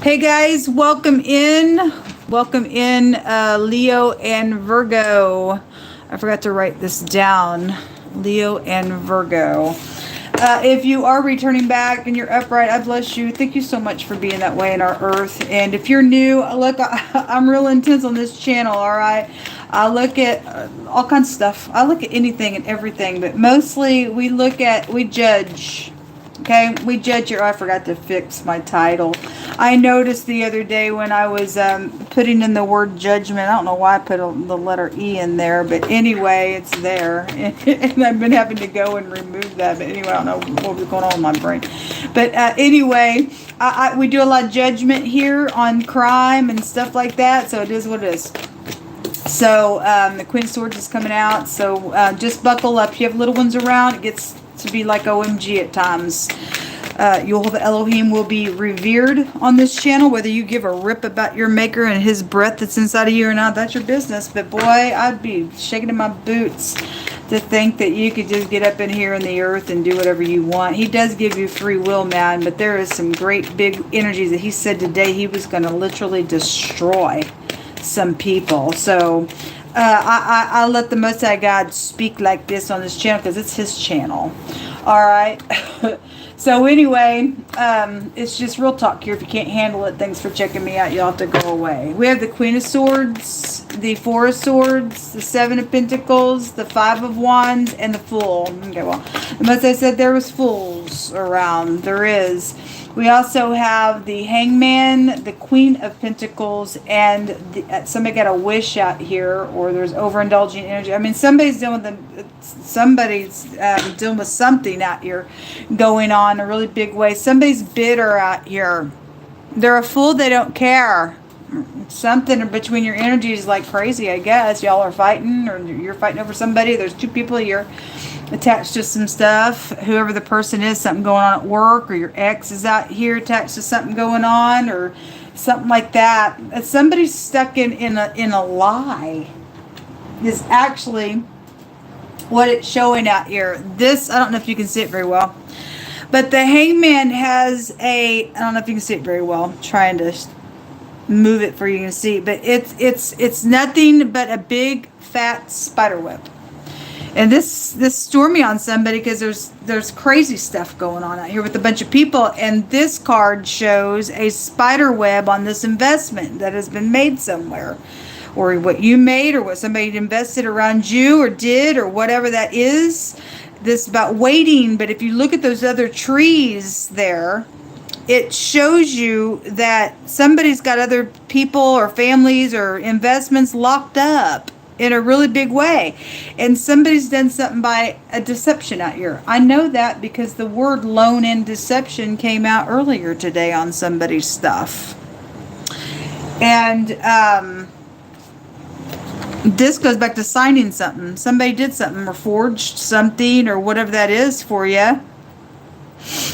Hey guys, welcome in. Leo and Virgo. I forgot to write this down. Leo and Virgo. If you are returning back and you're upright, I bless you. Thank you so much for being that way in our earth. And if you're new, look, I'm real intense on this channel, all right? I look at all kinds of stuff. I look at anything and everything, but mostly we judge. Okay, we judge your... I forgot to fix my title. I noticed the other day when I was putting in the word judgment. I don't know why I put the letter E in there, but anyway, it's there. And I've been having to go and remove that. But anyway, I don't know what was going on with my brain. But anyway, we do a lot of judgment here on crime and stuff like that. So it is what it is. So the Queen of Swords is coming out. So just buckle up. You have little ones around. It gets to be like OMG at times. Jehovah Elohim will be revered on this channel, whether you give a rip about your maker and his breath that's inside of you or not. That's your business. But boy, I'd be shaking in my boots to think that you could just get up in here in the earth and do whatever you want. He does give you free will, man, but there is some great big energies that he said today he was going to literally destroy some people. So I let the Most High God speak like this on this channel because it's his channel. All right. So anyway, it's just real talk here. If you can't handle it, thanks for checking me out. You'll have to go away. We have the Queen of Swords, the Four of Swords, the Seven of Pentacles, the Five of Wands, and the Fool. Okay, well, as I said, there was fools around. There is. We also have the Hangman, the Queen of Pentacles, and somebody got a wish out here, or there's overindulging energy. I mean, somebody's dealing with something out here going on in a really big way. Somebody's bitter out here. They're a fool. They don't care. Something between your energies like crazy, I guess. Y'all are fighting, or you're fighting over somebody. There's two people here attached to some stuff. Whoever the person is, something going on at work, or your ex is out here attached to something going on, or something like that. Somebody's stuck in a lie is actually what it's showing out here. This, I don't know if you can see it very well, but the Hangman has I don't know if you can see it very well. I'm trying to move it for you to see, but it's nothing but a big fat spider web. And this stormy on somebody because there's crazy stuff going on out here with a bunch of people. And this card shows a spider web on this investment that has been made somewhere, or what you made, or what somebody invested around you, or did, or whatever that is. This about waiting. But if you look at those other trees there, it shows you that somebody's got other people or families or investments locked up in a really big way, and somebody's done something by a deception out here. I know that because the word loan and deception came out earlier today on somebody's stuff. And this goes back to signing something. Somebody did something or forged something or whatever that is for you.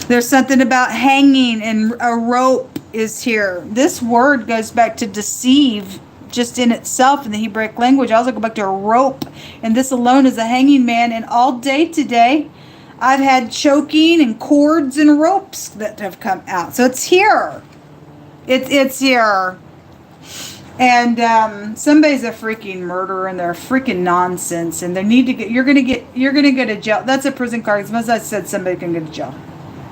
There's something about hanging, and a rope is here. This word goes back to deceive just in itself in the Hebraic language. I also go back to a rope, and this alone is a hanging man. And all day today I've had choking and cords and ropes that have come out. So it's here. It's here. And somebody's a freaking murderer, and they're freaking nonsense, and they need to get you're gonna go to jail. That's a prison card. As I said, somebody can go to jail.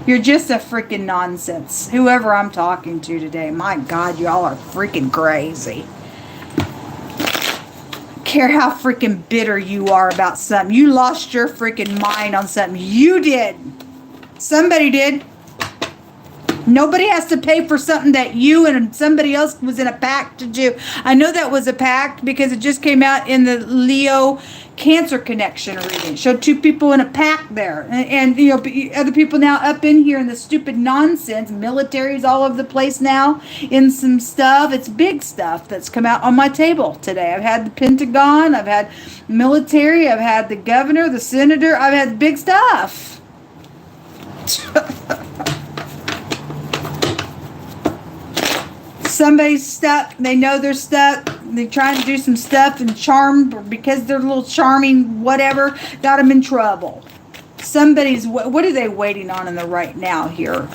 You're just a freaking nonsense. Whoever I'm talking to today, my God, y'all are freaking crazy. Care how freaking bitter you are about something. You lost your freaking mind on something. You did. Somebody did. Nobody has to pay for something that you and somebody else was in a pact to do. I know that was a pact because it just came out in the Leo Cancer connection reading. Showed two people in a pact there. And you know, other people now up in here in the stupid nonsense. Military's all over the place now in some stuff. It's big stuff that's come out on my table today. I've had the Pentagon. I've had military. I've had the governor, the senator. I've had big stuff. Somebody's stuck. They know they're stuck. They're trying to do some stuff and charm, because they're a little charming, whatever, got them in trouble. Somebody's, what are they waiting on in the right now here?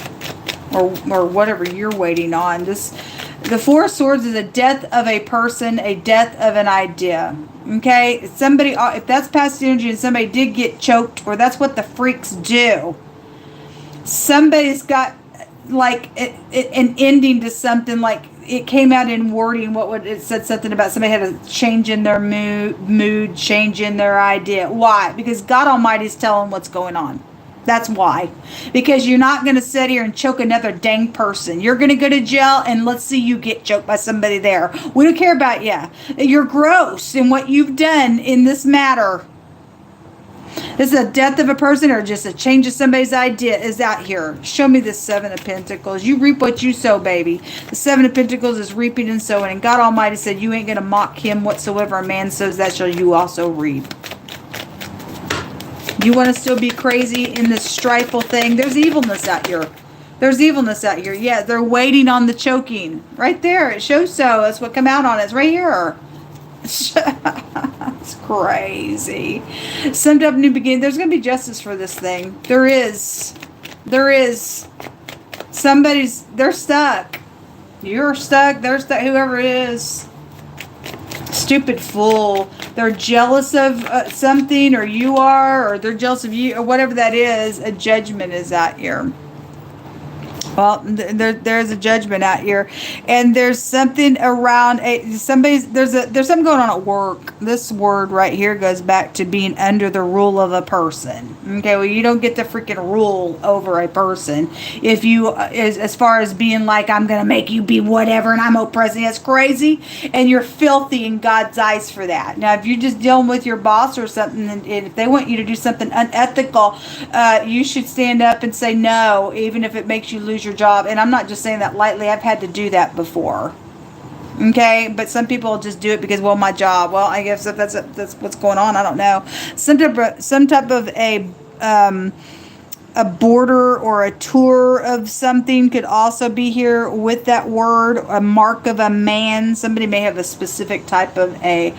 or whatever you're waiting on. The Four of Swords is a death of a person, a death of an idea. Okay, somebody, if that's past energy and somebody did get choked, or that's what the freaks do. Somebody's got like an ending to something, like it came out in wording. It said something about somebody had a change in their mood, change in their idea. Why? Because God Almighty's telling what's going on. That's why. Because you're not going to sit here and choke another dang person. You're going to go to jail, and let's see you get choked by somebody there. We don't care about you. You're gross in what you've done in this matter. This is a death of a person or just a change of somebody's idea is out here. Show me the Seven of Pentacles. You reap what you sow, baby. The Seven of Pentacles is reaping and sowing. And God Almighty said, you ain't going to mock him whatsoever. A man sows, that shall you also reap. You want to still be crazy in this strifeful thing? There's evilness out here. There's evilness out here. Yeah, they're waiting on the choking. Right there. It shows so. That's what come out on it. It's right here. It's crazy. Some type of new beginning. There's going to be justice for this thing. There is. There is. They're stuck. You're stuck. They're stuck. Whoever it is. Stupid fool. They're jealous of something, or you are, or they're jealous of you, or whatever that is. A judgment is out here. Well, there's a judgment out here, and there's something around there's something going on at work. This word right here goes back to being under the rule of a person. Okay, well, you don't get to freaking rule over a person if you, as far as being like, I'm gonna make you be whatever, and I'm oppressing. That's crazy, and you're filthy in God's eyes for that. Now, if you're just dealing with your boss or something, and if they want you to do something unethical, you should stand up and say no, even if it makes you lose your job. And I'm not just saying that lightly. I've had to do that before. Okay, but some people just do it because, well, my job. Well, I guess if that's what's going on. I don't know. Some type of a border or a tour of something could also be here with that word. A mark of a man. Somebody may have a specific type of a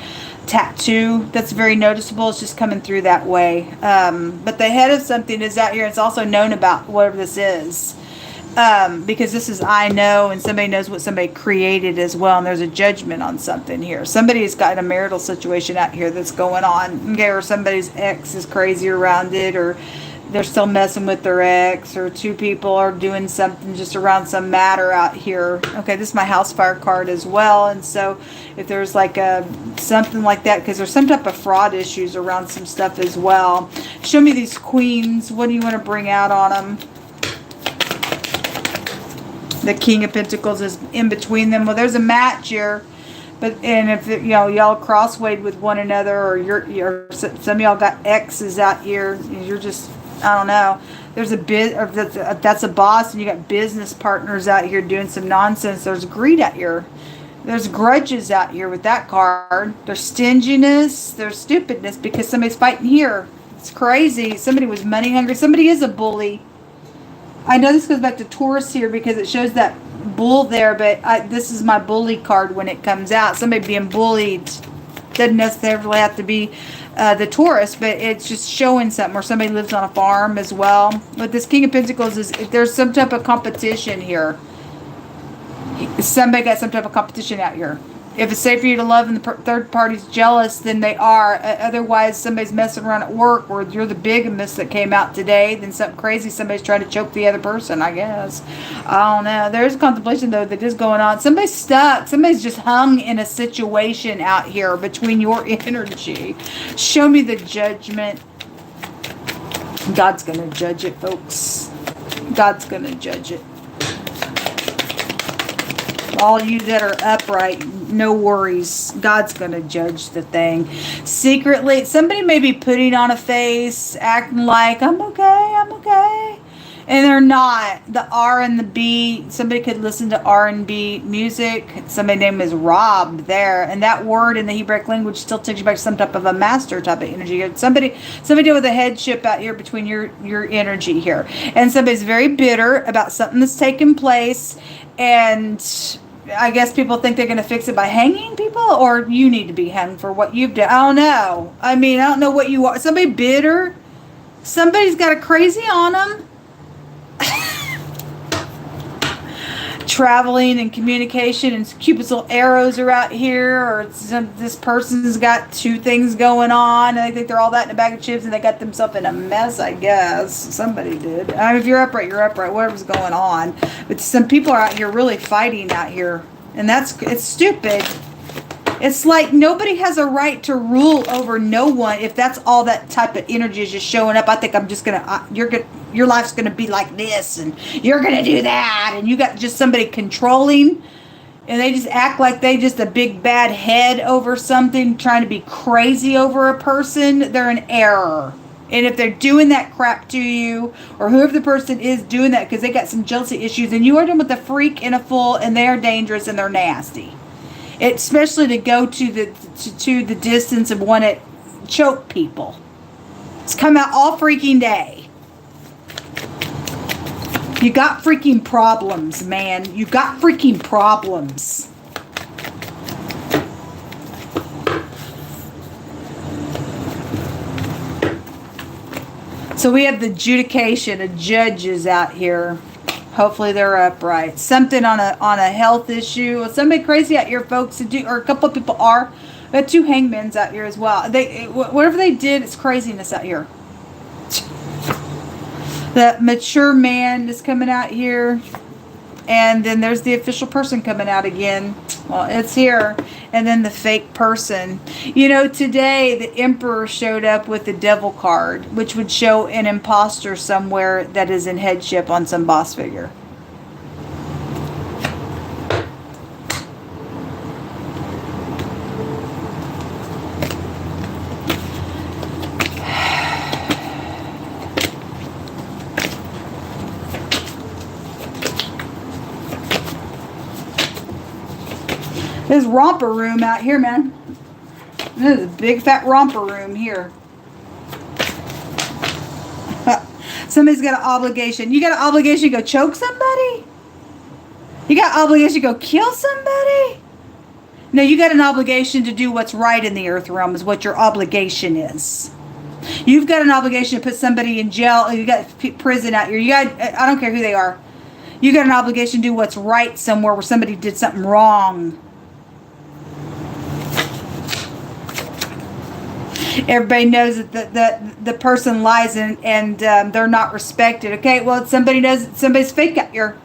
tattoo that's very noticeable. It's just coming through that way. But the head of something is out here. It's also known about whatever this is. Because this is I know, and somebody knows what somebody created as well, and there's a judgment on something here. Somebody's got a marital situation out here that's going on, okay, or somebody's ex is crazy around it, or they're still messing with their ex, or two people are doing something just around some matter out here. Okay, this is my house fire card as well, and so if there's like something like that, because there's some type of fraud issues around some stuff as well. Show me these queens. What do you want to bring out on them? The King of Pentacles is in between them. Well, there's a match here, and if y'all crosswayed with one another, or you're some of y'all got exes out here. You're just, I don't know. There's a bit, or that's a boss, and you got business partners out here doing some nonsense. There's greed out here. There's grudges out here with that card. There's stinginess. There's stupidness because somebody's fighting here. It's crazy. Somebody was money hungry. Somebody is a bully. I know this goes back to Taurus here because it shows that bull there, but this is my bully card when it comes out. Somebody being bullied doesn't necessarily have to be the Taurus, but it's just showing something, or somebody lives on a farm as well. But this King of Pentacles is, there's some type of competition here. Somebody got some type of competition out here. If it's safe for you to love and the third party's jealous, then they are. Otherwise, somebody's messing around at work, or you're the bigamist that came out today, then something crazy, somebody's trying to choke the other person, I guess. I don't know. There's contemplation, though, that is going on. Somebody's stuck. Somebody's just hung in a situation out here between your energy. Show me the judgment. God's going to judge it, folks. God's going to judge it. All you that are upright, no worries. God's going to judge the thing. Secretly, somebody may be putting on a face, acting like, I'm okay. And they're not. The R and the B, somebody could listen to R&B music. Somebody's name is Rob there. And that word in the Hebraic language still takes you back to some type of a master type of energy. Somebody with a headship out here between your energy here. And somebody's very bitter about something that's taken place. And I guess people think they're going to fix it by hanging people, or you need to be hung for what you've done. I don't know. I don't know what you are. Somebody bitter. Somebody's got a crazy on them. traveling and communication, and Cupid's little arrows are out here, or this person's got two things going on, and I think they're all that in a bag of chips, and they got themselves in a mess, I guess. Somebody did. I mean, if you're upright, whatever's going on. But some people are out here really fighting out here, and it's stupid. It's like nobody has a right to rule over no one. If that's all that type of energy is just showing up, I think I'm just your life's gonna be like this, and you're gonna do that, and you got just somebody controlling, and they just act like they just a big bad head over something, trying to be crazy over a person. They're in error. And if they're doing that crap to you, or whoever the person is doing that because they got some jealousy issues, and you are dealing with a freak and a fool, and they are dangerous and they're nasty. Especially to go to the distance of want to choke people. It's come out all freaking day. You got freaking problems, man. You got freaking problems. So we have the adjudication of judges out here. Hopefully they're upright. Something on a health issue. Somebody crazy out here, folks, or a couple of people are. We have two hangmans out here as well. Whatever they did, it's craziness out here. The mature man is coming out here. And then there's the official person coming out again. Well, it's here. And then the fake person. You know, today the Emperor showed up with the Devil card, which would show an imposter somewhere that is in headship on some boss figure. There's romper room out here, man. There's a big fat romper room here. Somebody's got an obligation. You got an obligation to go choke somebody? You got an obligation to go kill somebody? No, you got an obligation to do what's right in the earth realm is what your obligation is. You've got an obligation to put somebody in jail. You got prison out here. I don't care who they are. You got an obligation to do what's right somewhere where somebody did something wrong. Everybody knows that the person lies and they're not respected. Okay, well, somebody knows somebody's fake out here.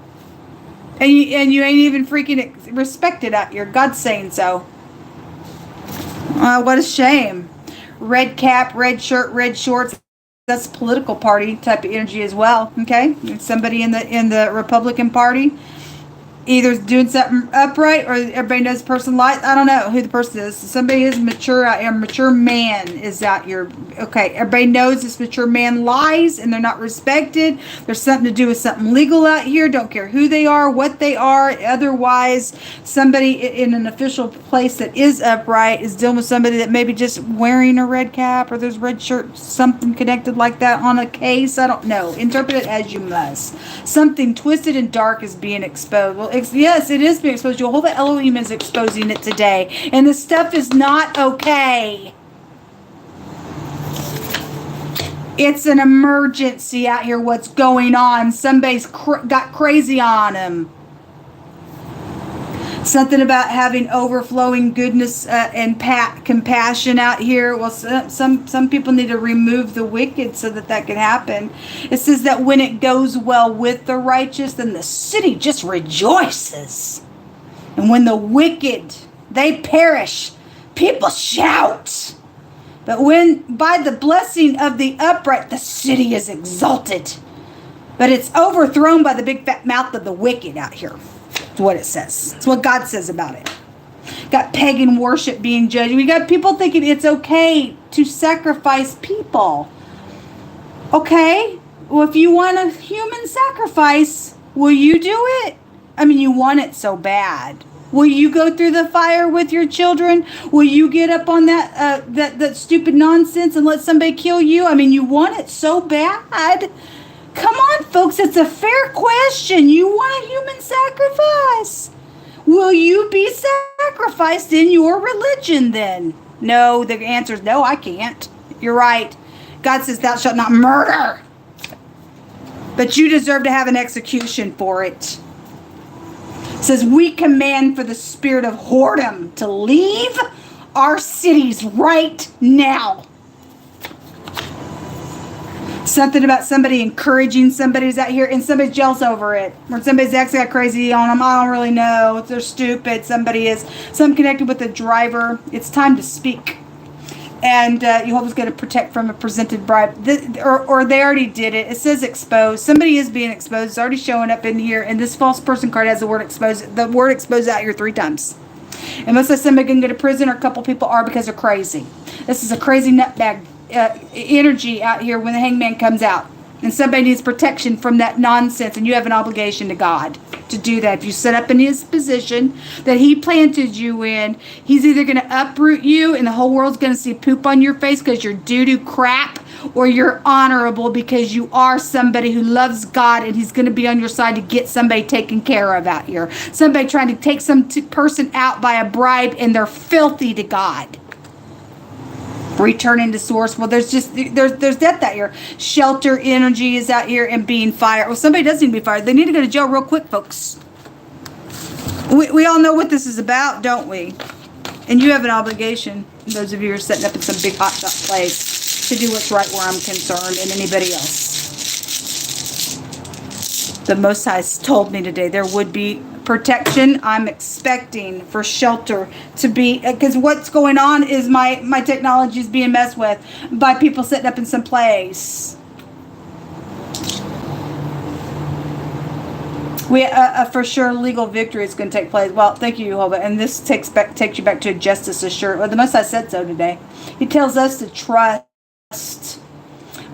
And you ain't even freaking respected out here. God's saying so. What a shame. Red cap, red shirt, red shorts. That's a political party type of energy as well. Okay, somebody in the Republican Party either doing something upright, or everybody knows the person lies. I don't know who the person is. Somebody is mature out here. A mature man is out here. Okay, everybody knows this mature man lies and they're not respected. There's something to do with something legal out here. Don't care who they are, what they are. Otherwise, somebody in an official place that is upright is dealing with somebody that maybe just wearing a red cap, or there's red shirt, something connected like that on a case. I don't know. Interpret it as you must. Something twisted and dark is being exposed. Well, yes, it is being exposed. Jehovah Elohim is exposing it today. And this stuff is not okay. It's an emergency out here. What's going on? Somebody's got crazy on him. Something about having overflowing goodness and compassion out here. Well, some people need to remove the wicked so that can happen. It says that when it goes well with the righteous, then the city just rejoices. And when the wicked, they perish, people shout. But when by the blessing of the upright, the city is exalted. But it's overthrown by the big fat mouth of the wicked out here. That's what it says. It's what God says about it. Got pagan worship being judged. We got people thinking it's okay to sacrifice people. Okay? Well, if you want a human sacrifice, will you do it? I mean, you want it so bad. Will you go through the fire with your children? Will you get up on that stupid nonsense and let somebody kill you? I mean, you want it so bad. Come on, folks. It's a fair question. You want a human sacrifice. Will you be sacrificed in your religion then? No, the answer is no, I can't. You're right. God says thou shalt not murder. But you deserve to have an execution for it. It says, we command for the spirit of whoredom to leave our cities right now. Something about somebody encouraging somebody's out here and somebody's jealous over it. Or somebody's ex got crazy on them. I don't really know. They're stupid. Somebody is. Some connected with the driver. It's time to speak. And Jehovah's going to protect from a presented bribe. Or they already did it. It says exposed. Somebody is being exposed. It's already showing up in here. And this false person card has the word exposed. The word exposed out here 3 times. And most of somebody can go to prison, or a couple people are because they're crazy. This is a crazy nutbag energy out here when the hangman comes out. And somebody needs protection from that nonsense. And you have an obligation to God to do that. If you set up in his position that he planted you in, he's either going to uproot you and the whole world's going to see poop on your face because you're doo-doo crap, or you're honorable because you are somebody who loves God, and he's going to be on your side to get somebody taken care of out here. Somebody trying to take some person out by a bribe, and they're filthy to God. Returning to source. Well, there's death out here. Shelter energy is out here, and being fired. Well, somebody does need to be fired. They need to go to jail real quick, folks. We all know what this is about, don't we? And you have an obligation, those of you who are setting up in some big hot shot place, to do what's right where I'm concerned, and anybody else. The Most High told me today there would be protection. I'm expecting for shelter to be, because what's going on is my technology is being messed with by people sitting up in some place. We for sure legal victory is going to take place. Well, thank you, Jehovah. And this takes you back to justice assured. Well, the Most High said so today. He tells us to trust.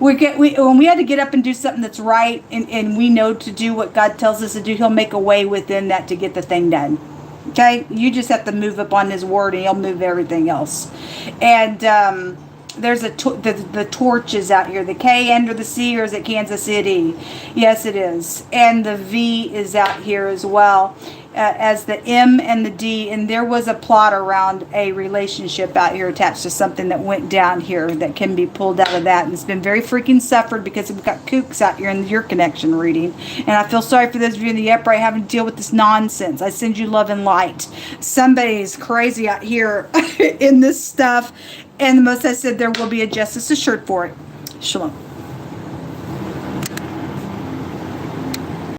When we had to get up and do something that's right, and we know to do what God tells us to do, he'll make a way within that to get the thing done. Okay? You just have to move upon his word, and he'll move everything else. And there's the torches out here. The K under the C, or is it Kansas City? Yes, it is. And the V is out here as well, as the M and the D. And there was a plot around a relationship out here attached to something that went down here that can be pulled out of that. And it's been very freaking suffered because we've got kooks out here in your connection reading. And I feel sorry for those of you in the upright having to deal with this nonsense. I send you love and light. Somebody's crazy out here in this stuff. And the Most High said there will be a justice assured for it. Shalom.